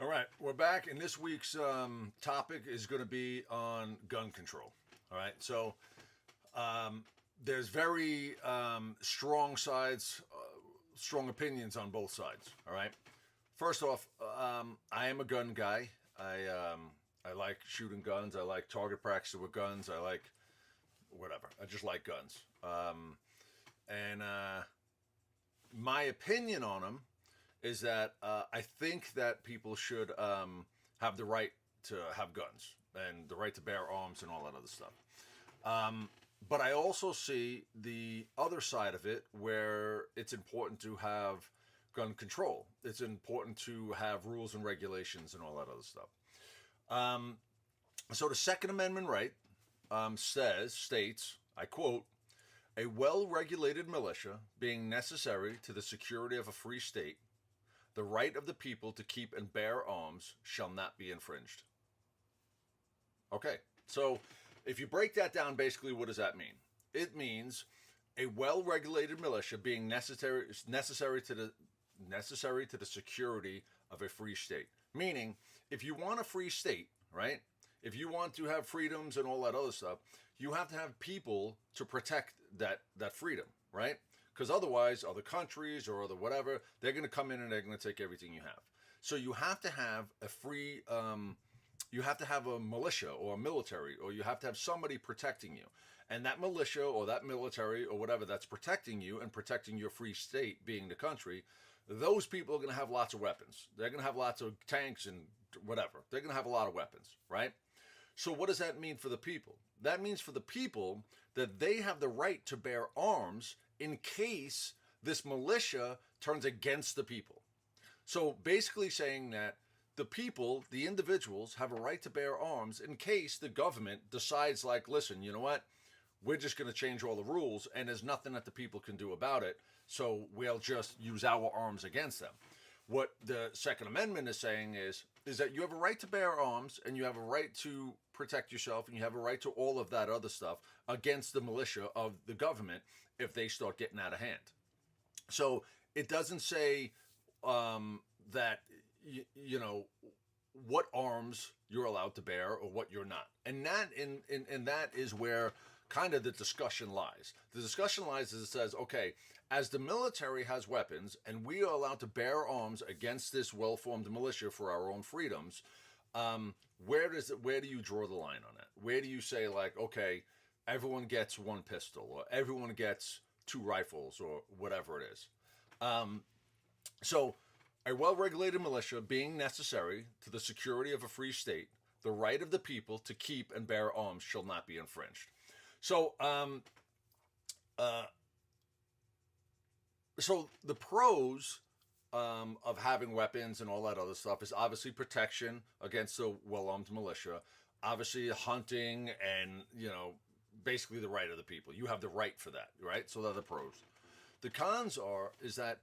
All right, we're back, and this week's topic is going to be on gun control. All right, so there's very strong sides, strong opinions on both sides. All right, first off, I am a gun guy. I like shooting guns. I like target practice with guns. I like whatever. I just like guns. And my opinion on them is that I think that people should have the right to have guns and the right to bear arms and all that other stuff. But I also see the other side of it where it's important to have gun control. It's important to have rules and regulations and all that other stuff. So the Second Amendment right states, I quote, a well regulated militia being necessary to the security of a free state, the right of the people to keep and bear arms shall not be infringed. Okay, so if you break that down, basically, what does that mean? It means a well-regulated militia being necessary to the security of a free state. Meaning, if you want a free state, right? If you want to have freedoms and all that other stuff, you have to have people to protect that freedom, right? Because otherwise, other countries or other whatever, they're going to come in and they're going to take everything you have. So you have to have a free you have to have a militia or a military, or you have to have somebody protecting you. And that militia or that military or whatever that's protecting you and protecting your free state, being the country, those people are going to have lots of weapons. They're going to have lots of tanks and whatever. They're going to have a lot of weapons, right? So what does that mean for the people? That means for the people that they have the right to bear arms in case this militia turns against the people. So basically saying that the people, the individuals, have a right to bear arms in case the government decides, like, listen, you know what? We're just going to change all the rules and there's nothing that the people can do about it. So we'll just use our arms against them. What the Second Amendment is saying is that you have a right to bear arms and you have a right to protect yourself and you have a right to all of that other stuff against the militia of the government if they start getting out of hand. So it doesn't say that you know what arms you're allowed to bear or what you're not, and that in that is where kind of the discussion lies. The discussion lies as it says, okay, as the military has weapons and we are allowed to bear arms against this well-formed militia for our own freedoms, where do you draw the line on that? Where do you say, like, okay, everyone gets one pistol or everyone gets two rifles or whatever it is? So a well-regulated militia being necessary to the security of a free state, the right of the people to keep and bear arms shall not be infringed. So, so the pros of having weapons and all that other stuff is obviously protection against the well-armed militia, obviously hunting, and basically the right of the people. You have the right for that, right? So they're the pros. The cons is that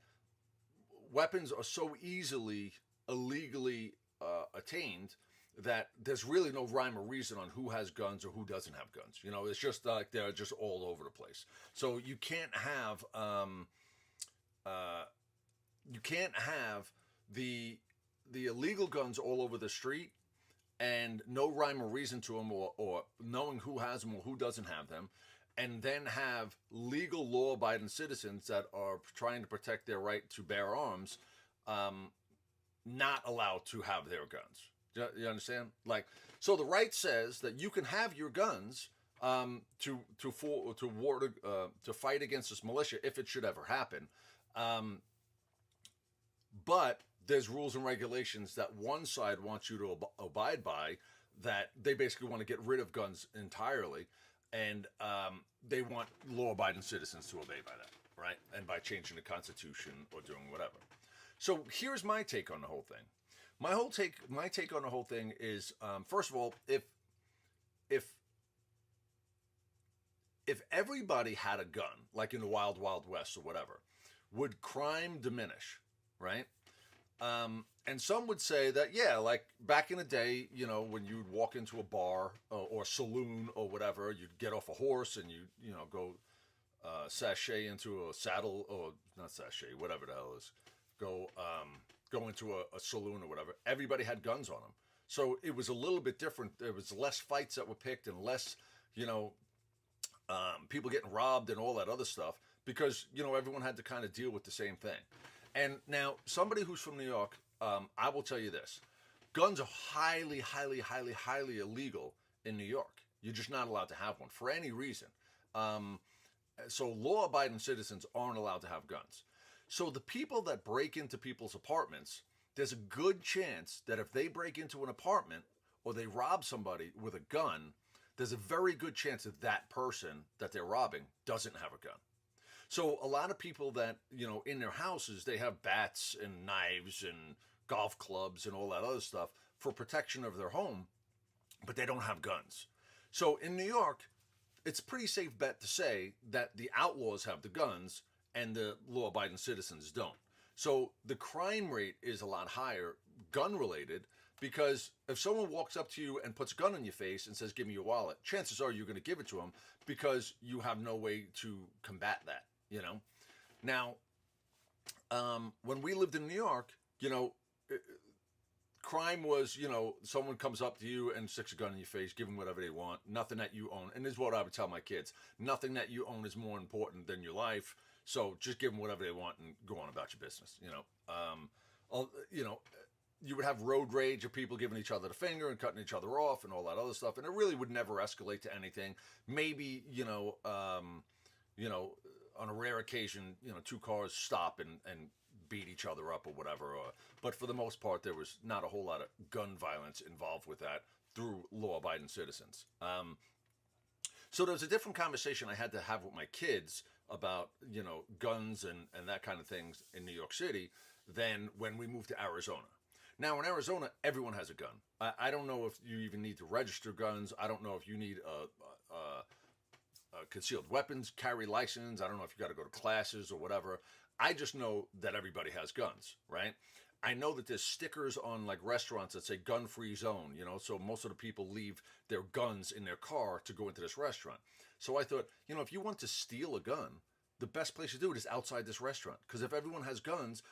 weapons are so easily illegally attained that there's really no rhyme or reason on who has guns or who doesn't have guns. It's just like they're just all over the place. So you can't have the illegal guns all over the street and no rhyme or reason to them, or knowing who has them or who doesn't have them, and then have legal law-abiding citizens that are trying to protect their right to bear arms not allowed to have their guns. You understand? Like, so the right says that you can have your guns to fight against this militia if it should ever happen, but there's rules and regulations that one side wants you to abide by, that they basically want to get rid of guns entirely, and they want law-abiding citizens to obey by that, right? And by changing the Constitution or doing whatever. So here's my take on the whole thing. My take on the whole thing is, first of all, if everybody had a gun, like in the Wild Wild West or whatever, would crime diminish, right? And some would say that, yeah, like back in the day, when you'd walk into a bar or saloon or whatever, you'd get off a horse and you go sashay into a saddle, or not sashay, whatever the hell it is. Go go into a saloon or whatever, everybody had guns on them. So it was a little bit different. There was less fights that were picked and less, you know, people getting robbed and all that other stuff because, you know, everyone had to kind of deal with the same thing. And now, somebody who's from New York, I will tell you this: guns are highly, highly, highly, highly illegal in New York. You're just not allowed to have one for any reason. Um, so law-abiding citizens aren't allowed to have guns. So the people that break into people's apartments, there's a good chance that if they break into an apartment or they rob somebody with a gun, there's a very good chance that that person that they're robbing doesn't have a gun. So a lot of people that, you know, in their houses, they have bats and knives and golf clubs and all that other stuff for protection of their home, but they don't have guns. So in New York, it's a pretty safe bet to say that the outlaws have the guns and the law-abiding citizens don't. So the crime rate is a lot higher, gun-related, because if someone walks up to you and puts a gun in your face and says, "Give me your wallet," chances are you're going to give it to them because you have no way to combat that, you know? Now, when we lived in New York, you know, crime was, you know, someone comes up to you and sticks a gun in your face, give them whatever they want, nothing that you own. And this is what I would tell my kids: nothing that you own is more important than your life. So just give them whatever they want and go on about your business, you know. You know, you would have road rage of people giving each other the finger and cutting each other off and all that other stuff. And it really would never escalate to anything. Maybe, you know, on a rare occasion, you know, two cars stop and beat each other up or whatever. But for the most part, there was not a whole lot of gun violence involved with that through law-abiding citizens. So there was a different conversation I had to have with my kids about, you know, guns and that kind of things in New York City than when we moved to Arizona. Now, in Arizona, everyone has a gun. I don't know if you even need to register guns. I don't know if you need a concealed weapons carry license. I don't know if you got to go to classes or whatever. I just know that everybody has guns, right? I know that there's stickers on like restaurants that say gun-free zone, you know, so most of the people leave their guns in their car to go into this restaurant. So I thought, you know, if you want to steal a gun, the best place to do it is outside this restaurant. Because if everyone has guns,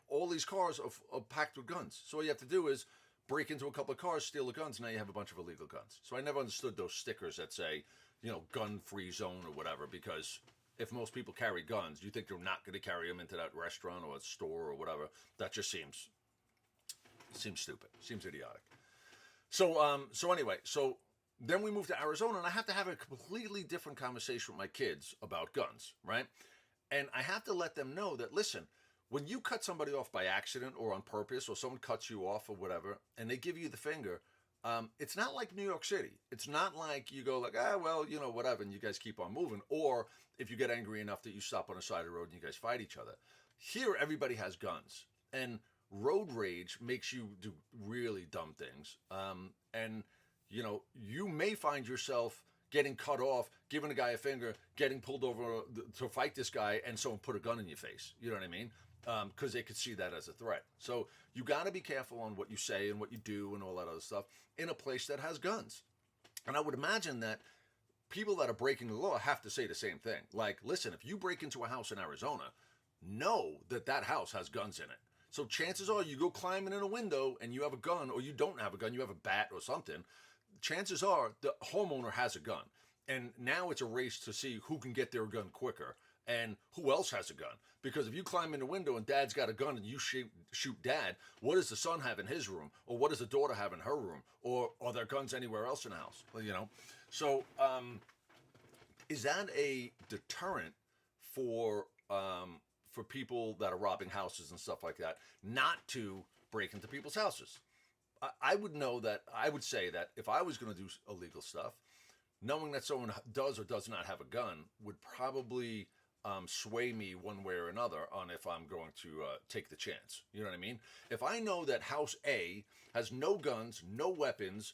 all these cars are packed with guns. So all you have to do is break into a couple of cars, steal the guns, and now you have a bunch of illegal guns. So I never understood those stickers that say, you know, gun-free zone or whatever, because if most people carry guns, you think they're not going to carry them into that restaurant or a store or whatever. That just seems stupid, seems idiotic. So anyway, so then we moved to Arizona, and I have to have a completely different conversation with my kids about guns, right? And I have to let them know that, listen, when you cut somebody off by accident or on purpose, or someone cuts you off or whatever, and they give you the finger, it's not like New York City. It's not like you go like, well, you know, whatever, and you guys keep on moving. Or if you get angry enough that you stop on the side of the road and you guys fight each other. Here, everybody has guns. And road rage makes you do really dumb things. And, you know, you may find yourself getting cut off, giving a guy a finger, getting pulled over to fight this guy, and someone put a gun in your face. You know what I mean? Because they could see that as a threat. So you got to be careful on what you say and what you do and all that other stuff in a place that has guns. And I would imagine that people that are breaking the law have to say the same thing. Like, listen, if you break into a house in Arizona, know that that house has guns in it. So chances are you go climbing in a window and you have a gun, or you don't have a gun, you have a bat or something. Chances are the homeowner has a gun. And now it's a race to see who can get their gun quicker and who else has a gun. Because if you climb in the window and dad's got a gun and you shoot dad, what does the son have in his room? Or what does the daughter have in her room? Or are there guns anywhere else in the house? Well, you know. So is that a deterrent for people that are robbing houses and stuff like that not to break into people's houses? I would say that if I was going to do illegal stuff, knowing that someone does or does not have a gun would probably sway me one way or another on if I'm going to take the chance. You know what I mean? If I know that house A has no guns, no weapons,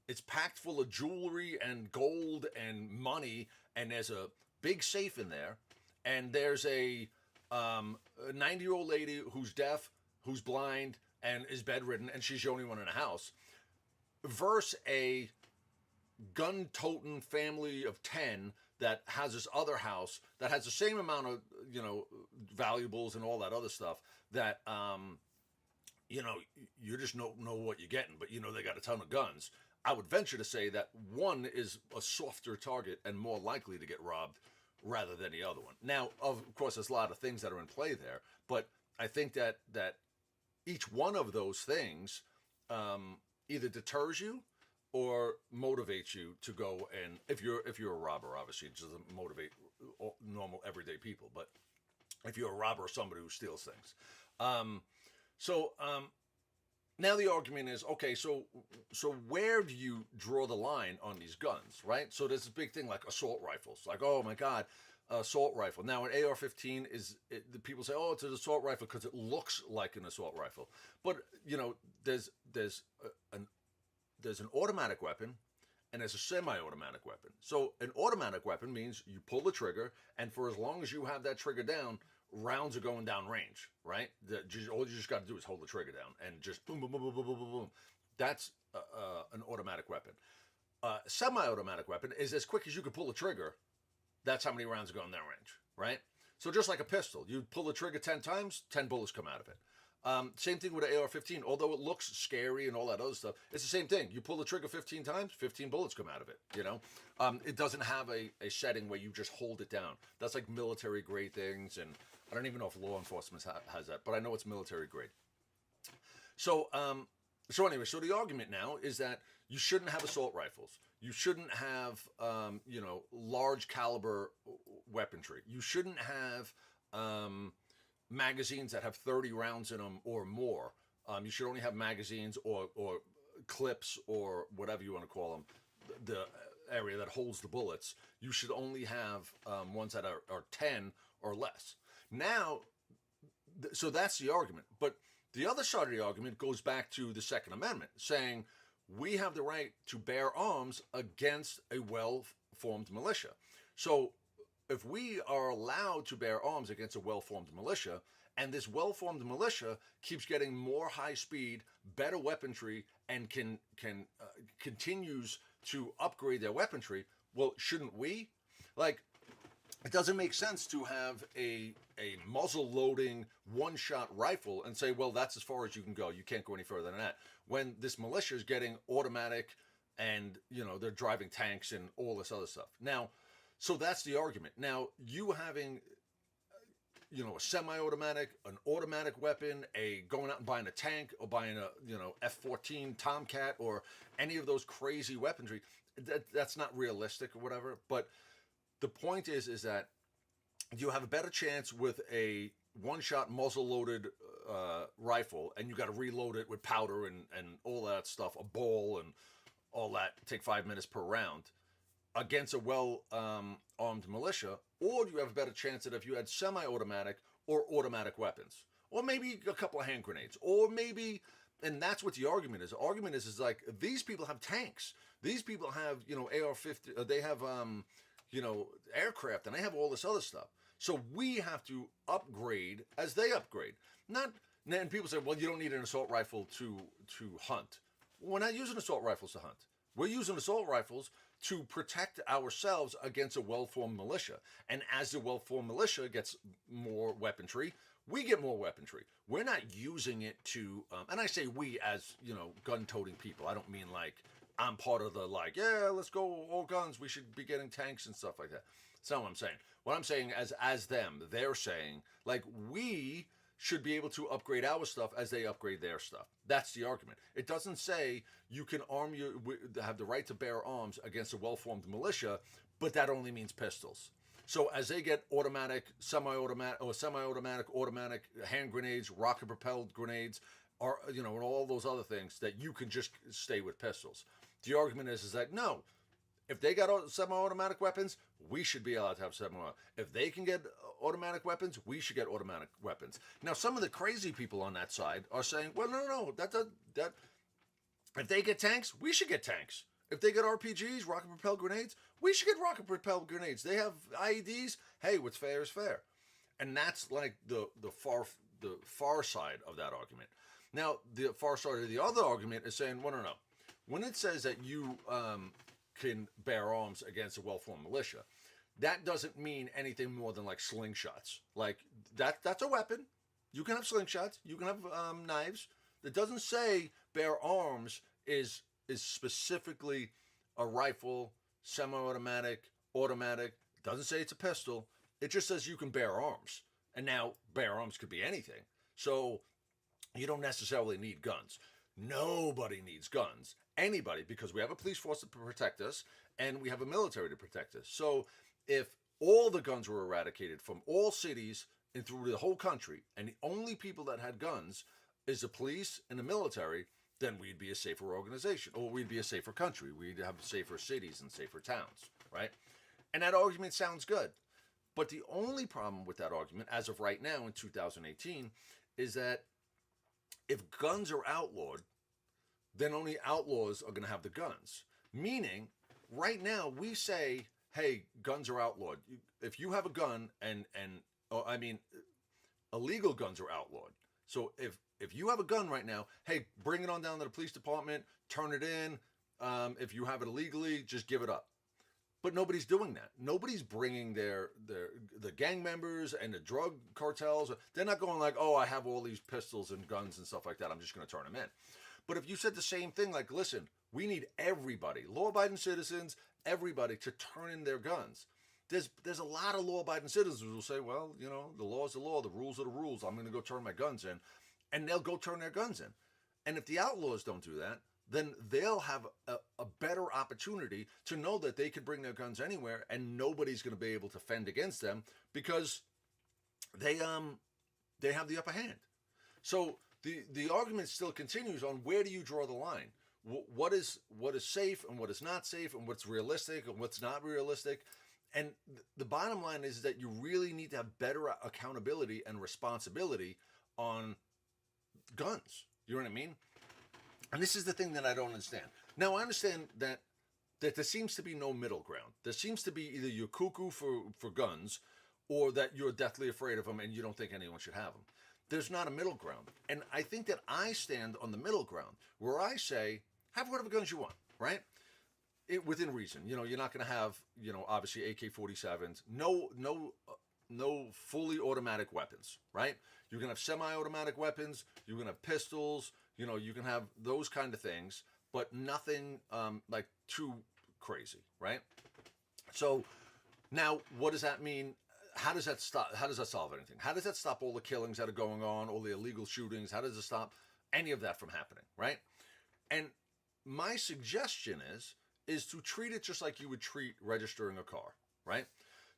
it's packed full of jewelry and gold and money, and there's a big safe in there, and there's a 90-year-old lady who's deaf, who's blind, and is bedridden, and she's the only one in the house, versus a gun-toting family of 10 that has this other house that has the same amount of, you know, valuables and all that other stuff that you just don't know what you're getting, but they got a ton of guns. I would venture to say that one is a softer target and more likely to get robbed rather than the other one. Now, of course, there's a lot of things that are in play there, but I think that each one of those things either deters you or motivates you to go. And if you're a robber, obviously it doesn't motivate normal everyday people, but if you're a robber or somebody who steals things. So now the argument is, okay, so where do you draw the line on these guns, right? So there's a big thing like assault rifles, like, oh my God, assault rifle. Now an AR-15 the people say, oh, it's an assault rifle because it looks like an assault rifle, but there's an automatic weapon and there's a semi-automatic weapon. So an automatic weapon means you pull the trigger, and for as long as you have that trigger down, rounds are going down range, right? All you just got to do is hold the trigger down and just boom, boom, boom, boom, boom, boom, boom, boom. That's an automatic weapon. Semi-automatic weapon is as quick as you can pull the trigger. That's how many rounds are going down range, right? So just like a pistol, you pull the trigger 10 times, 10 bullets come out of it. Same thing with an AR-15. Although it looks scary and all that other stuff, it's the same thing. You pull the trigger 15 times, 15 bullets come out of it. It doesn't have a setting where you just hold it down. That's like military grade things, and I don't even know if law enforcement has that, but I know it's military grade. So anyway, so the argument now is that you shouldn't have assault rifles. You shouldn't have large caliber weaponry. You shouldn't have magazines that have 30 rounds in them or more. You should only have magazines or clips or whatever you want to call them, the area that holds the bullets. You should only have ones that are 10 or less. Now, so that's the argument. But the other side of the argument goes back to the Second Amendment, saying we have the right to bear arms against a well-formed militia. So if we are allowed to bear arms against a well-formed militia, and this well-formed militia keeps getting more high-speed, better weaponry, and continues to upgrade their weaponry, well, shouldn't we? Like, it doesn't make sense to have a muzzle-loading one-shot rifle and say, well, that's as far as you can go. You can't go any further than that. When this militia is getting automatic, and they're driving tanks and all this other stuff. Now, so that's the argument. Now, you having, a semi-automatic, an automatic weapon, going out and buying a tank or buying a, F-14 Tomcat or any of those crazy weaponry, that's not realistic or whatever. But the point is that you have a better chance with a one-shot muzzle-loaded rifle, and you got to reload it with powder and all that stuff, a ball and all that, take 5 minutes per round, against a well-armed militia, or you have a better chance that if you had semi-automatic or automatic weapons, or maybe a couple of hand grenades, or maybe, and that's what the argument is. The argument is like, these people have tanks. These people have, AR-50, they have, aircraft, and they have all this other stuff. So we have to upgrade as they upgrade. And people say, well, you don't need an assault rifle to hunt. We're not using assault rifles to hunt. We're using assault rifles to protect ourselves against a well-formed militia. And as the well-formed militia gets more weaponry, we get more weaponry. We're not using it to, and I say we as, gun-toting people. I don't mean like I'm part of the let's go all guns. We should be getting tanks and stuff like that. That's not what I'm saying. What I'm saying as them, they're saying, like, we should be able to upgrade our stuff as they upgrade their stuff. That's the argument. It doesn't say you can have the right to bear arms against a well-formed militia, but that only means pistols. So as they get automatic, semi-automatic, automatic hand grenades, rocket-propelled grenades, and all those other things, that you can just stay with pistols. The argument is that no, if they got semi-automatic weapons, we should be allowed to have semi-automatic. If they can get automatic weapons, we should get automatic weapons. Now, some of the crazy people on that side are saying, well, no, that if they get tanks, we should get tanks. If they get RPGs, rocket-propelled grenades, we should get rocket-propelled grenades. They have IEDs. Hey, what's fair is fair. And that's like the far side of that argument. Now, the far side of the other argument is saying, well, no. When it says that you can bear arms against a well-formed militia, that doesn't mean anything more than like slingshots. Like that's a weapon. You can have slingshots. You can have knives. It doesn't say bear arms is specifically a rifle, semi-automatic, automatic. It doesn't say it's a pistol. It just says you can bear arms. And now bear arms could be anything. So you don't necessarily need guns. Nobody needs guns. Anybody, because we have a police force to protect us and we have a military to protect us. So if all the guns were eradicated from all cities and through the whole country, and the only people that had guns is the police and the military, then we'd be a safer organization, or we'd be a safer country. We'd have safer cities and safer towns, right? And that argument sounds good. But the only problem with that argument, as of right now in 2018, is that if guns are outlawed, then only outlaws are going to have the guns. Meaning, right now we say, hey, guns are outlawed. If you have a gun illegal guns are outlawed. So if you have a gun right now, hey, bring it on down to the police department, turn it in. If you have it illegally, just give it up. But nobody's doing that. Nobody's bringing the gang members and the drug cartels. They're not going like, oh, I have all these pistols and guns and stuff like that. I'm just going to turn them in. But if you said the same thing, like, listen, we need everybody, law-abiding citizens, everybody to turn in their guns. There's a lot of law-abiding citizens who will say, well, the law is the law, the rules are the rules. I'm going to go turn my guns in. And they'll go turn their guns in. And if the outlaws don't do that, then they'll have a better opportunity to know that they can bring their guns anywhere and nobody's going to be able to fend against them because they have the upper hand. So the argument still continues on where do you draw the line? What is safe and what is not safe and what's realistic and what's not realistic? And the bottom line is that you really need to have better accountability and responsibility on guns. You know what I mean? And this is the thing that I don't understand. Now, I understand that there seems to be no middle ground. There seems to be either you're cuckoo for guns or that you're deathly afraid of them and you don't think anyone should have them. There's not a middle ground. And I think that I stand on the middle ground where I say, have whatever guns you want, right? Within reason. You're not going to have, obviously AK-47s. No fully automatic weapons, right? You're going to have semi-automatic weapons. You're going to have pistols. You can have those kind of things, but nothing like too crazy, right? So now, what does that mean? How does that stop? How does that solve anything? How does that stop all the killings that are going on, all the illegal shootings? How does it stop any of that from happening, right? And my suggestion is to treat it just like you would treat registering a car, right?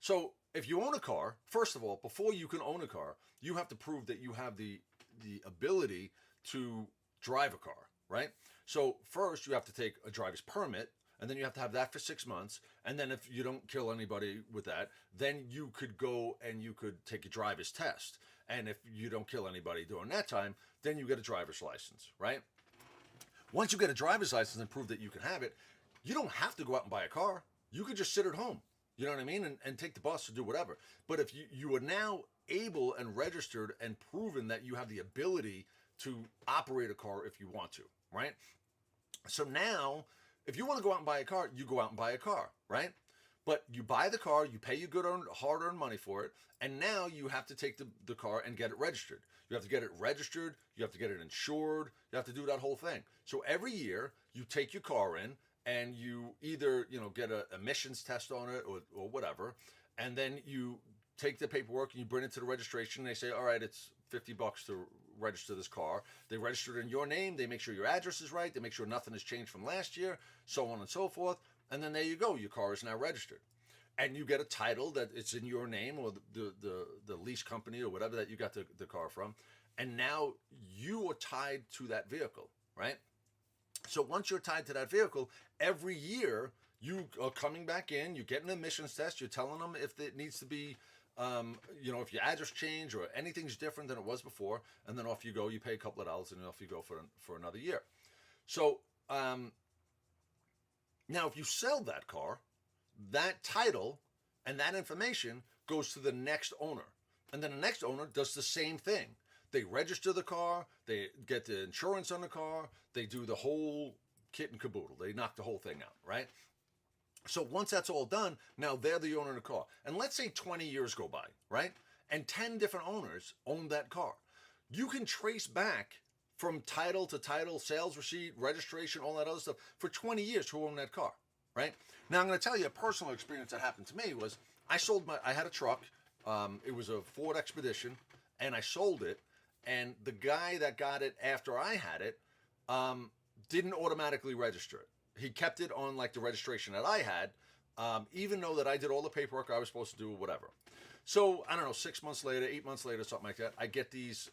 So if you own a car, first of all, before you can own a car, you have to prove that you have the ability to drive a car, right? So first you have to take a driver's permit, and then you have to have that for 6 months. And then if you don't kill anybody with that, then you could go and you could take a driver's test. And if you don't kill anybody during that time, then you get a driver's license, right? Once you get a driver's license and prove that you can have it, you don't have to go out and buy a car. You could just sit at home, you know what I mean? And take the bus or do whatever. But if you are now able and registered and proven that you have the ability to operate a car if you want to, right? So now, if you want to go out and buy a car, you go out and buy a car, right? But you buy the car, you pay your hard-earned money for it, and now you have to take the car and get it registered. You have to get it registered, you have to get it insured, you have to do that whole thing. So every year, you take your car in, and you either, get an emissions test on it or whatever, and then you take the paperwork and you bring it to the registration, and they say, all right, it's $50 to register this car. They register it in your name. They make sure your address is right. They make sure nothing has changed from last year, so on and so forth. And then there you go. Your car is now registered. And you get a title that it's in your name or the lease company or whatever that you got the car from. And now you are tied to that vehicle, right? So once you're tied to that vehicle, every year you are coming back in, you get an emissions test, you're telling them if it needs to be if your address change or anything's different than it was before, and then off you go, you pay a couple of dollars, and off you go for another year. So now if you sell that car, that title and that information goes to the next owner, and then the next owner does the same thing. They register the car, they get the insurance on the car, they do the whole kit and caboodle. They knock the whole thing out, right? So once that's all done, now they're the owner of the car. And let's say 20 years go by, right? And 10 different owners own that car. You can trace back from title to title, sales receipt, registration, all that other stuff for 20 years who owned that car, right? Now I'm going to tell you a personal experience that happened to me was I had a truck. It was a Ford Expedition, and I sold it. And the guy that got it after I had it didn't automatically register it. He kept it on like the registration that I had, even though that I did all the paperwork I was supposed to do, or whatever. So I don't know, 6 months later, 8 months later, something like that, I get these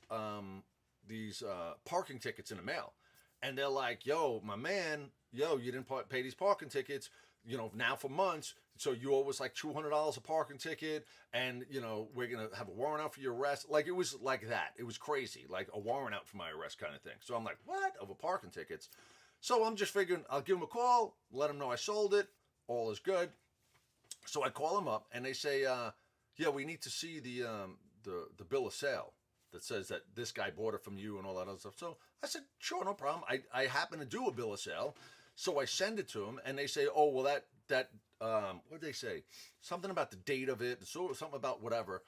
parking tickets in the mail, and they're like, "Yo, my man, yo, you didn't pay these parking tickets, now for months. So you owe us like $200 a parking ticket, and we're gonna have a warrant out for your arrest." Like, it was like that. It was crazy, like a warrant out for my arrest kind of thing. So I'm like, "What? Over parking tickets?" So I'm just figuring I'll give them a call, let them know I sold it, all is good. So I call them up, and they say, "Yeah, we need to see the bill of sale that says that this guy bought it from you and all that other stuff." So I said, "Sure, no problem." I happen to do a bill of sale, so I send it to them, and they say, "Oh, well, that what did they say? Something about the date of it, so something about whatever.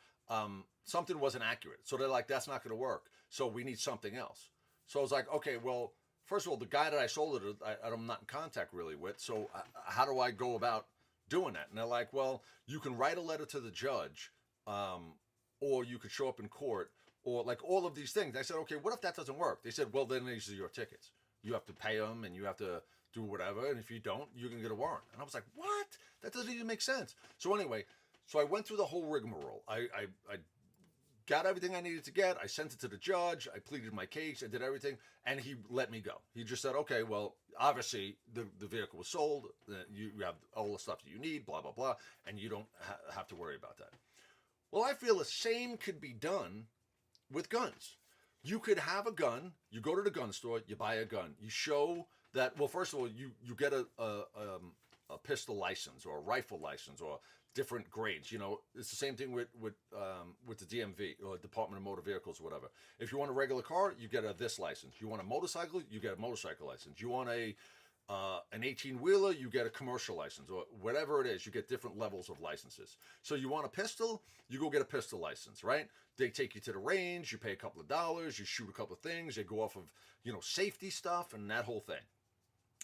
Something wasn't accurate." So they're like, "That's not going to work. So we need something else." So I was like, "Okay, well, first of all, the guy that I sold it, I'm not in contact really with. So how do I go about doing that?" And they're like, "Well, you can write a letter to the judge, or you could show up in court, or like all of these things." I said, "Okay, what if that doesn't work?" They said, "Well, then these are your tickets. You have to pay them, and you have to do whatever. And if you don't, you can get a warrant." And I was like, "What? That doesn't even make sense." So anyway, so I went through the whole rigmarole. I got everything I needed to get. I sent it to the judge. I pleaded my case. I did everything, and he let me go. He just said, "Okay, well, obviously the vehicle was sold. You have all the stuff that you need, blah blah blah, and you don't have to worry about that." Well, I feel the same could be done with guns. You could have a gun. You go to the gun store. You buy a gun. You show that. Well, first of all, you get a pistol license or a rifle license or different grades. It's the same thing with the DMV or Department of Motor Vehicles or whatever. If you want a regular car, you get this license. You want a motorcycle, you get a motorcycle license. You want an 18-wheeler, you get a commercial license, or whatever it is. You get different levels of licenses. So you want a pistol, you go get a pistol license, right? They take you to the range, you pay a couple of dollars, you shoot a couple of things, they go off of safety stuff and that whole thing.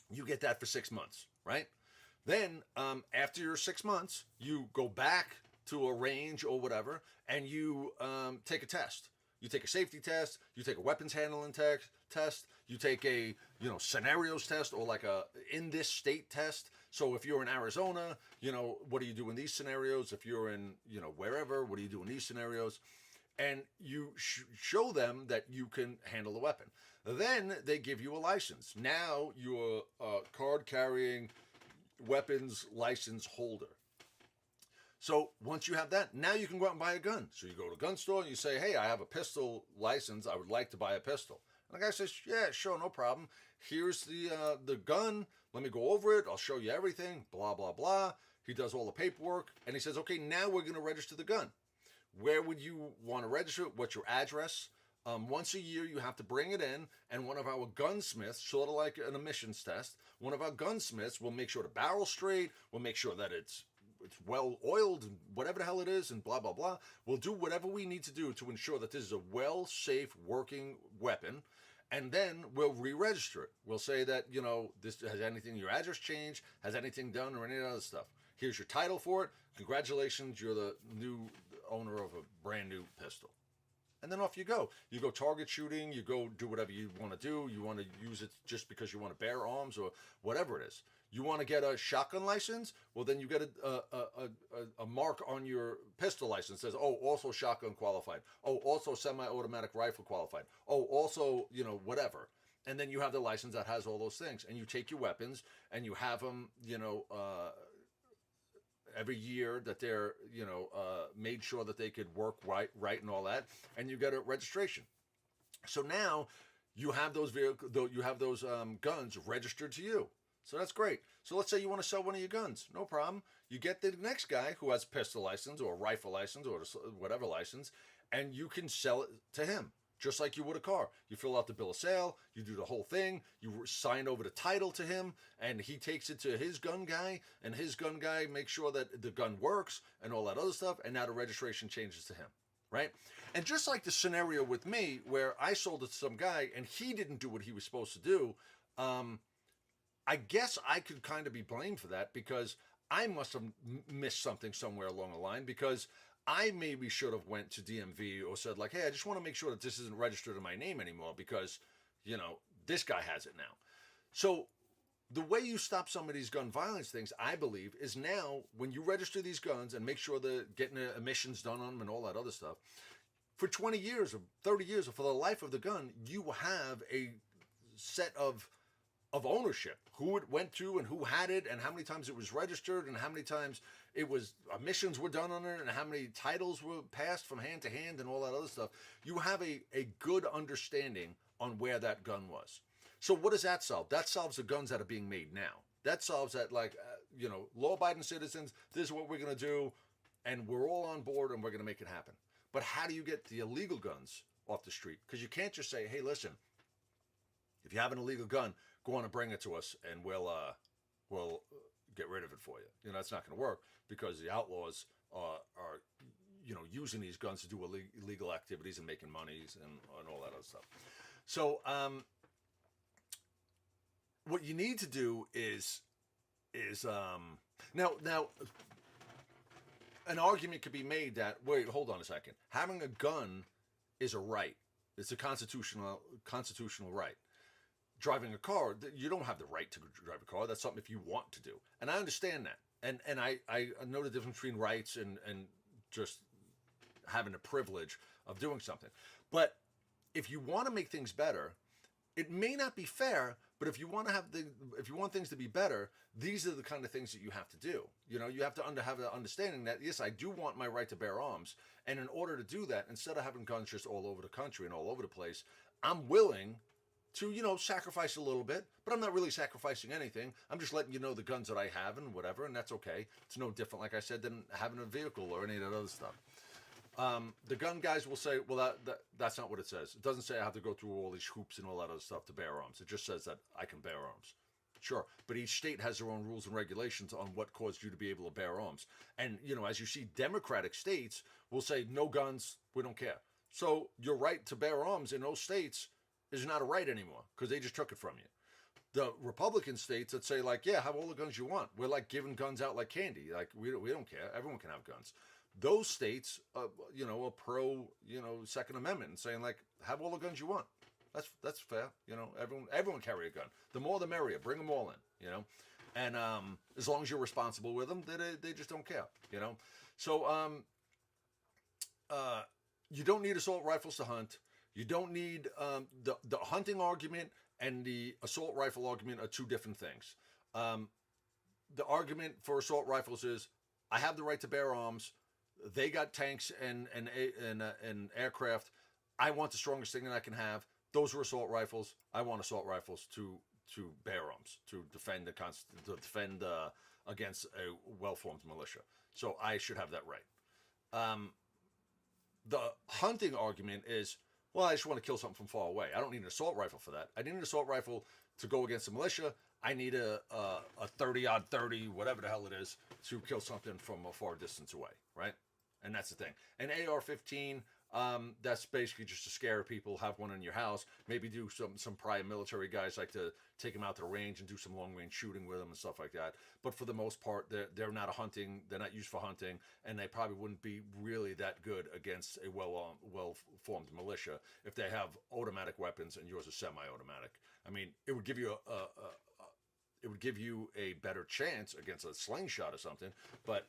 You get that for 6 months, right? Then after your 6 months, you go back to a range or whatever, and you take a test. You take a safety test. You take a weapons handling test. You take a scenarios test, or like a in this state test. So if you're in Arizona, what do you do in these scenarios? If you're in wherever, what do you do in these scenarios? And you show them that you can handle the weapon. Then they give you a license. Now you're a card carrying weapons license holder. So once you have that, now you can go out and buy a gun. So you go to a gun store and you say, "Hey, I have a pistol license. I would like to buy a pistol." And the guy says, "Yeah, sure, no problem. Here's the gun. Let me go over it. I'll show you everything. Blah blah blah." He does all the paperwork, and he says, "Okay, now we're going to register the gun. Where would you want to register it? What's your address?" Once a year, you have to bring it in, and one of our gunsmiths, sort of like an emissions test, one of our gunsmiths will make sure the barrel's straight. We'll make sure that it's well oiled and whatever the hell it is, and blah blah blah. We'll do whatever we need to do to ensure that this is a well, safe, working weapon, and then we'll re-register it. We'll say that this has anything, your address changed, has anything done, or any other stuff. Here's your title for it. Congratulations, you're the new owner of a brand new pistol. And then off you go. You go target shooting. You go do whatever you want to do. You want to use it just because you want to bear arms or whatever it is. You want to get a shotgun license? Well, then you get a mark on your pistol license that says, "Oh, also shotgun qualified. Oh, also semi-automatic rifle qualified. Oh, also, whatever." And then you have the license that has all those things. And you take your weapons and you have them, every year that they're made sure that they could work right and all that, and you get a registration. So now you have those guns registered to you. So that's great. So let's say you want to sell one of your guns, no problem. You get the next guy who has pistol license or a rifle license or whatever license, and you can sell it to him. Just like you would a car. You fill out the bill of sale, you do the whole thing, you sign over the title to him, and he takes it to his gun guy, and his gun guy makes sure that the gun works and all that other stuff, and now the registration changes to him. right? And just like the scenario with me, where I sold it to some guy and he didn't do what he was supposed to do, um, I guess I could kind of be blamed for that because I must have missed something somewhere along the line because I maybe should have went to DMV or said like, hey, I just want to make sure that this isn't registered in my name anymore because, this guy has it now. So the way you stop some of these gun violence things, I believe, is now when you register these guns and make sure they're getting the emissions done on them and all that other stuff, for 20 years or 30 years or for the life of the gun, you have a set of ownership, who it went to and who had it and how many times it was registered and how many times it was emissions were done on it and how many titles were passed from hand to hand and all that other stuff. You have a good understanding on where that gun was. So what does that solve? That solves the guns that are being made now. That solves that, like, law-abiding citizens, this is what we're going to do, and we're all on board and we're going to make it happen. But how do you get the illegal guns off the street? Because you can't just say, hey, listen, if you have an illegal gun, go on and bring it to us, and we'll get rid of it for you. That's not going to work because the outlaws are using these guns to do illegal activities and making monies and all that other stuff. So what you need to do is now an argument could be made that, wait, hold on a second, having a gun is a right. It's a constitutional right. Driving a car, you don't have the right to drive a car. That's something if you want to do. And I understand that. And I know the difference between rights and just having the privilege of doing something. But if you want to make things better, it may not be fair, but if you want things to be better, these are the kind of things that you have to do. You have to have the understanding that, yes, I do want my right to bear arms. And in order to do that, instead of having guns just all over the country and all over the place, I'm willing to, sacrifice a little bit, but I'm not really sacrificing anything. I'm just letting you know the guns that I have and whatever, and that's okay. It's no different, like I said, than having a vehicle or any of that other stuff. The gun guys will say, well, that's not what it says. It doesn't say I have to go through all these hoops and all that other stuff to bear arms. It just says that I can bear arms. Sure, but each state has their own rules and regulations on what caused you to be able to bear arms. And, as you see, Democratic states will say, no guns, we don't care. So your right to bear arms in those states is not a right anymore because they just took it from you. The Republican states that say, like, yeah, have all the guns you want. We're like giving guns out like candy. Like, we don't care. Everyone can have guns. Those states, are pro, Second Amendment and saying, like, have all the guns you want. That's fair. Everyone carry a gun. The more the merrier. Bring them all in, And as long as you're responsible with them, they just don't care, So you don't need assault rifles to hunt. You don't need the hunting argument and the assault rifle argument are two different things. The argument for assault rifles is I have the right to bear arms. They got tanks and aircraft. I want the strongest thing that I can have. Those are assault rifles. I want assault rifles to bear arms to defend against a well-formed militia. So I should have that right. The hunting argument is, well, I just want to kill something from far away. I don't need an assault rifle for that. I need an assault rifle to go against a militia. I need a 30-30, whatever the hell it is, to kill something from a far distance away, right? And that's the thing. An AR-15, that's basically just to scare people, have one in your house, maybe do some prior military guys like to take them out to the range and do some long-range shooting with them and stuff like that. But for the most part, they're not they're not used for hunting, and they probably wouldn't be really that good against a well-formed militia if they have automatic weapons and yours is semi-automatic. I mean, it would give you a better chance against a slingshot or something, but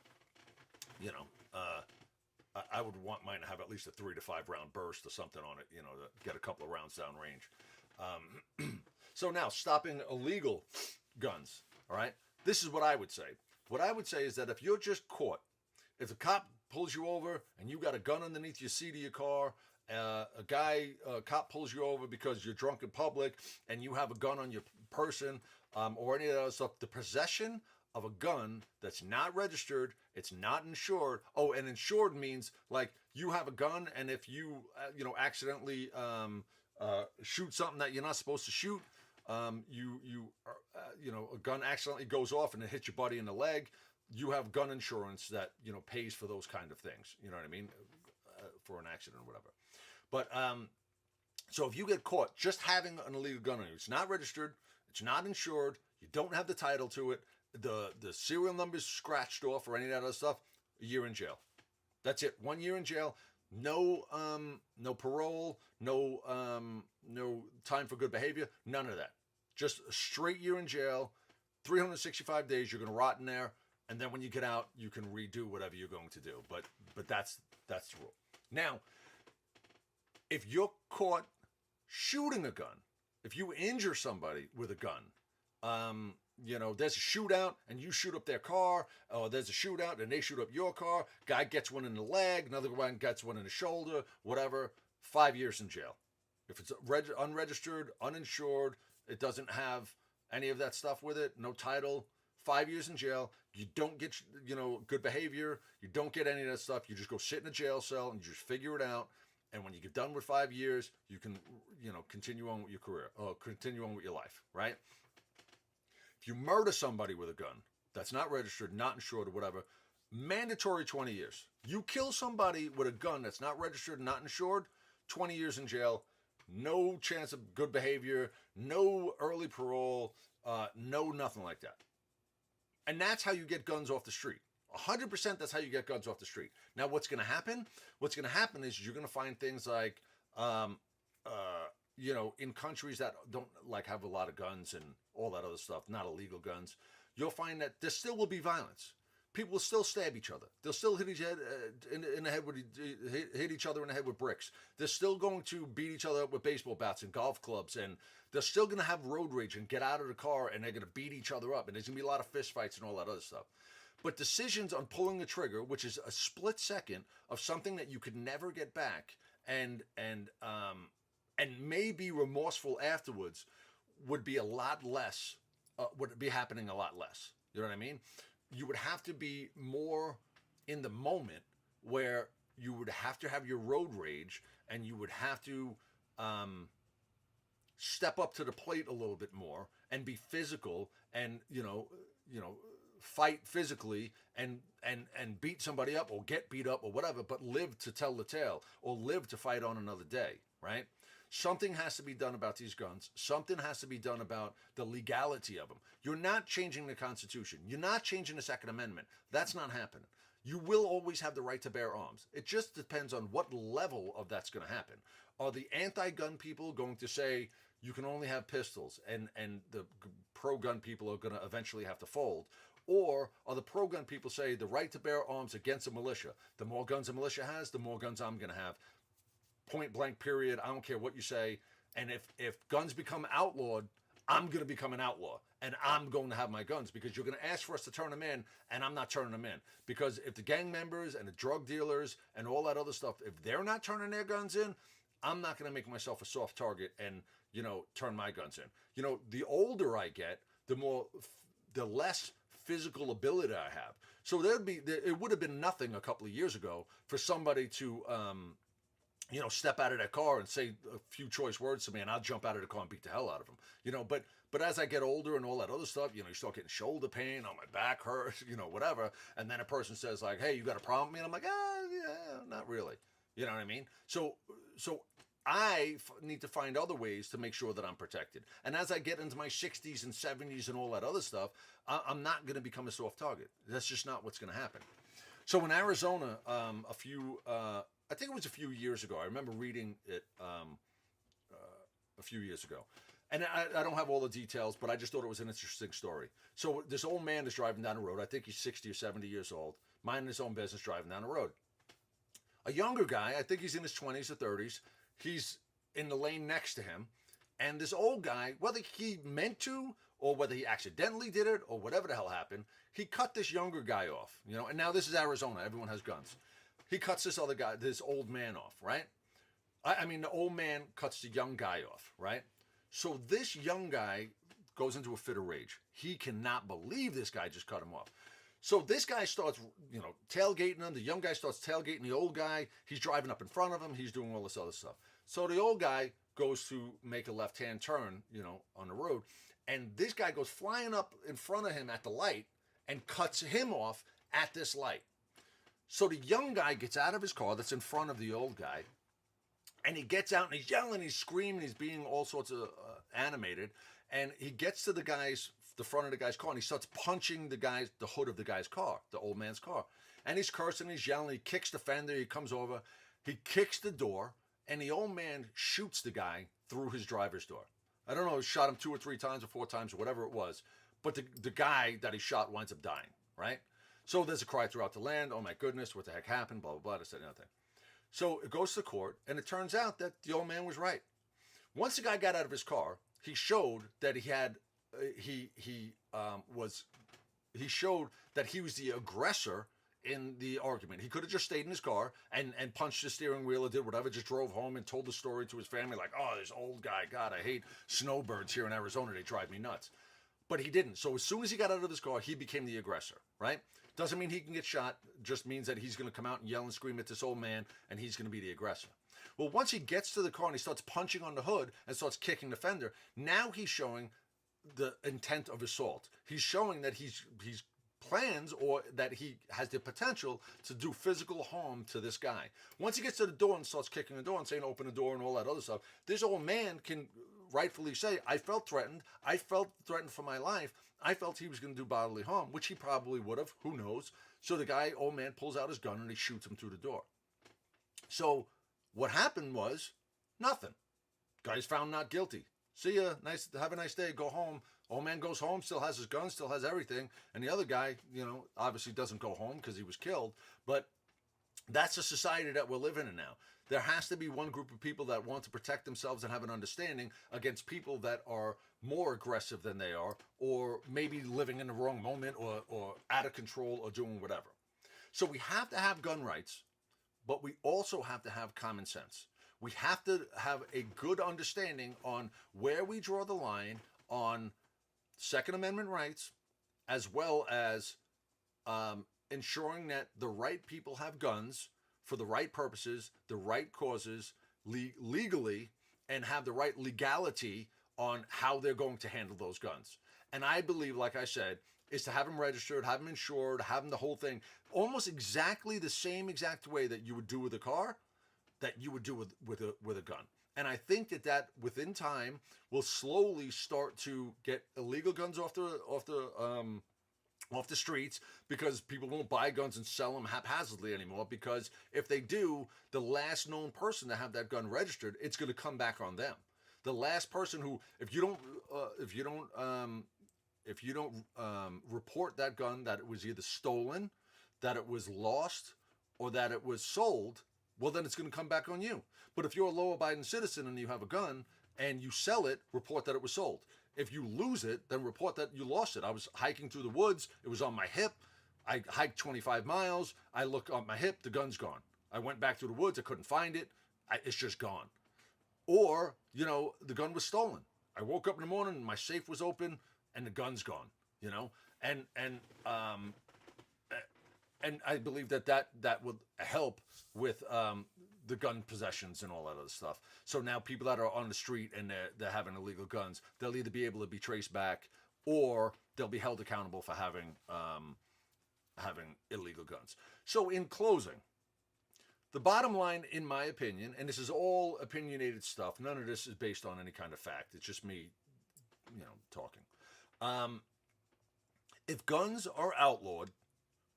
I would want mine to have at least a 3 to 5 round burst or something on it, to get a couple of rounds down range. So now, stopping illegal guns, all right? This is what I would say. What I would say is that if you're just caught, if a cop pulls you over and you got a gun underneath your seat of your car, a cop pulls you over because you're drunk in public and you have a gun on your person, or any of that other stuff, the possession of a gun that's not registered, it's not insured. Oh, and insured means like you have a gun, and if you accidentally shoot something that you're not supposed to shoot, a gun accidentally goes off and it hits your buddy in the leg. You have gun insurance that pays for those kind of things. You know what I mean? for an accident or whatever. But so if you get caught just having an illegal gun on you, it's not registered, it's not insured, you don't have the title to it, the serial number's scratched off or any of that other stuff, a year in jail. That's it. 1 year in jail. No, no parole. No time for good behavior. None of that. Just a straight year in jail. 365 days. You're gonna rot in there, and then when you get out, you can redo whatever you're going to do. But that's the rule. Now, if you're caught shooting a gun, if you injure somebody with a gun, there's a shootout and you shoot up their car, or there's a shootout and they shoot up your car, guy gets one in the leg, another one gets one in the shoulder, whatever, 5 years in jail. If it's unregistered, uninsured, it doesn't have any of that stuff with it, no title, 5 years in jail. You don't get, good behavior. You don't get any of that stuff. You just go sit in a jail cell and you just figure it out. And when you get done with 5 years, you can, continue on with your career or continue on with your life, right? If you murder somebody with a gun that's not registered, not insured, or whatever, mandatory 20 years. You kill somebody with a gun that's not registered, not insured, 20 years in jail, no chance of good behavior, no early parole, no nothing like that. And that's how you get guns off the street. 100% that's how you get guns off the street. Now, what's going to happen? What's going to happen is you're going to find things like, in countries that don't have a lot of guns and all that other stuff, not illegal guns, you'll find that there still will be violence. People will still stab each other. They'll still hit each other in the head with hit each other in the head with bricks. They're still going to beat each other up with baseball bats and golf clubs, and they're still going to have road rage and get out of the car, and they're going to beat each other up, and there's going to be a lot of fist fights and all that other stuff. But decisions on pulling the trigger, which is a split second of something that you could never get back, and may be remorseful afterwards, would be a lot less. Would be happening a lot less. You know what I mean? You would have to be more in the moment, where you would have to have your road rage, and you would have to step up to the plate a little bit more and be physical, and fight physically and beat somebody up or get beat up or whatever, but live to tell the tale or live to fight on another day, right? Something has to be done about these guns. Something has to be done about the legality of them. You're not changing the Constitution. You're not changing the Second Amendment. That's not happening. You will always have the right to bear arms. It just depends on what level of that's going to happen. Are the anti-gun people going to say you can only have pistols, and the pro-gun people are going to eventually have to fold? Or are the pro-gun people say the right to bear arms against a militia? The more guns a militia has, the more guns I'm going to have. Point blank, period. I don't care what you say. And if guns become outlawed, I'm going to become an outlaw. And I'm going to have my guns, because you're going to ask for us to turn them in, and I'm not turning them in. Because if the gang members and the drug dealers and all that other stuff, if they're not turning their guns in, I'm not going to make myself a soft target and, turn my guns in. The older I get, the less physical ability I have. So it would have been nothing a couple of years ago for somebody to, step out of their car and say a few choice words to me, and I'll jump out of the car and beat the hell out of them. But as I get older and all that other stuff, you start getting shoulder pain, oh, my back hurts, whatever. And then a person says like, hey, you got a problem with me? And I'm like, yeah, not really. You know what I mean? So I need to find other ways to make sure that I'm protected. And as I get into my 60s and 70s and all that other stuff, I'm not going to become a soft target. That's just not what's going to happen. So in Arizona, I think it was a few years ago. I remember reading it a few years ago. And I don't have all the details, but I just thought it was an interesting story. So this old man is driving down the road. I think he's 60 or 70 years old, minding his own business, driving down the road. A younger guy, I think he's in his 20s or 30s, he's in the lane next to him. And this old guy, whether he meant to or whether he accidentally did it or whatever the hell happened, he cut this younger guy off. And now this is Arizona. Everyone has guns. He cuts this other guy, this old man off, right? I mean, the old man cuts the young guy off, right? So this young guy goes into a fit of rage. He cannot believe this guy just cut him off. So this guy starts, tailgating him. The young guy starts tailgating the old guy. He's driving up in front of him. He's doing all this other stuff. So the old guy goes to make a left-hand turn, on the road. And this guy goes flying up in front of him at the light and cuts him off at this light. So the young guy gets out of his car that's in front of the old guy, and he gets out and he's yelling, he's screaming, he's being all sorts of animated, and he gets to the front of the guy's car, and he starts punching the hood of the guy's car, the old man's car, and he's cursing, he's yelling, he kicks the fender, he comes over, he kicks the door, and the old man shoots the guy through his driver's door. I don't know, he shot him 2 or 3 times or 4 times or whatever it was, but the guy that he shot winds up dying, right? So there's a cry throughout the land, oh my goodness, what the heck happened, blah, blah, blah, this, that, and the other thing. So it goes to court, and it turns out that the old man was right. Once the guy got out of his car, he showed that he showed that he was the aggressor in the argument. He could have just stayed in his car and punched the steering wheel or did whatever, just drove home and told the story to his family like, oh, this old guy, God, I hate snowbirds here in Arizona. They drive me nuts. But he didn't. So as soon as he got out of his car, he became the aggressor, right? Doesn't mean he can get shot, just means that he's going to come out and yell and scream at this old man, and he's going to be the aggressor. Well, once he gets to the car and he starts punching on the hood and starts kicking the fender, now he's showing the intent of assault. He's showing that he's plans or that he has the potential to do physical harm to this guy. Once he gets to the door and starts kicking the door and saying open the door and all that other stuff, this old man can rightfully say, I felt threatened for my life, I felt he was going to do bodily harm, which he probably would have, who knows. So the guy, old man, pulls out his gun and he shoots him through the door. So what happened was nothing. Guy's found not guilty. See ya, have a nice day, go home. Old man goes home, still has his gun, still has everything, and the other guy, obviously doesn't go home because he was killed. But that's the society that we're living in now. There has to be one group of people that want to protect themselves and have an understanding against people that are more aggressive than they are, or maybe living in the wrong moment, or out of control, or doing whatever. So we have to have gun rights, but we also have to have common sense. We have to have a good understanding on where we draw the line on Second Amendment rights, as well as ensuring that the right people have guns for the right purposes, the right causes, legally, and have the right legality on how they're going to handle those guns. And I believe, like I said, is to have them registered, have them insured, have them the whole thing, almost exactly the same exact way that you would do with a car, that you would do with a gun. And I think that within time will slowly start to get illegal guns off the streets, because people won't buy guns and sell them haphazardly anymore, because if they do, the last known person to have that gun registered, it's going to come back on them. The last person who, if you don't report that gun, that it was either stolen, that it was lost, or that it was sold, well, then it's going to come back on you. But if you're a law-abiding citizen and you have a gun and you sell it, report that it was sold. If you lose it, then report that you lost it. I was hiking through the woods. It was on my hip. I hiked 25 miles. I look on my hip. The gun's gone. I went back through the woods. I couldn't find it. It's just gone. Or, the gun was stolen. I woke up in the morning, my safe was open, and the gun's gone. And I believe that would help with the gun possessions and all that other stuff. So now people that are on the street and they're having illegal guns, they'll either be able to be traced back, or they'll be held accountable for having illegal guns. So in closing, the bottom line, in my opinion, and this is all opinionated stuff, none of this is based on any kind of fact. It's just me, talking. If guns are outlawed,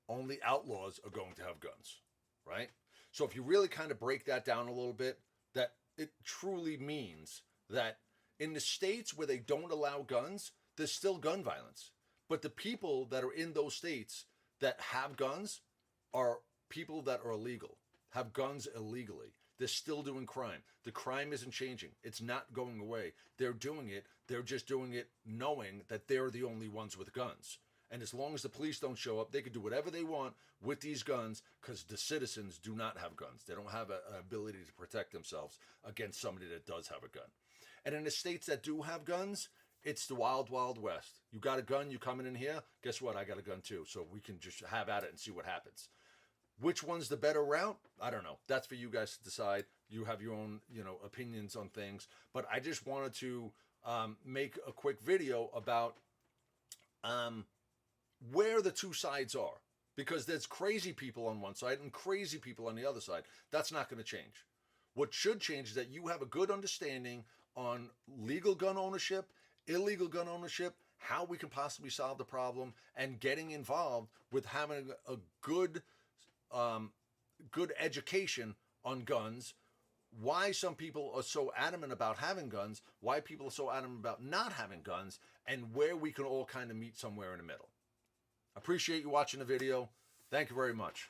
only outlaws are going to have guns, right? So if you really kind of break that down a little bit, that it truly means that in the states where they don't allow guns, there's still gun violence. But the people that are in those states that have guns are people that are illegal, have guns illegally. They're still doing crime. The crime isn't changing. It's not going away. They're doing it. They're just doing it knowing that they're the only ones with guns. And as long as the police don't show up, they can do whatever they want with these guns, because the citizens do not have guns. They don't have an ability to protect themselves against somebody that does have a gun. And in the states that do have guns, it's the wild, wild west. You got a gun, you coming in here, guess what? I got a gun too. So we can just have at it and see what happens. Which one's the better route? I don't know. That's for you guys to decide. You have your own, opinions on things. But I just wanted to make a quick video about where the two sides are. because there's crazy people on one side and crazy people on the other side. That's not going to change. What should change is that you have a good understanding on legal gun ownership, illegal gun ownership, how we can possibly solve the problem, and getting involved with having a good, good education on guns. Why some people are so adamant about having guns, why people are so adamant about not having guns, and where we can all kind of meet somewhere in the middle. Appreciate you watching the video. Thank you very much.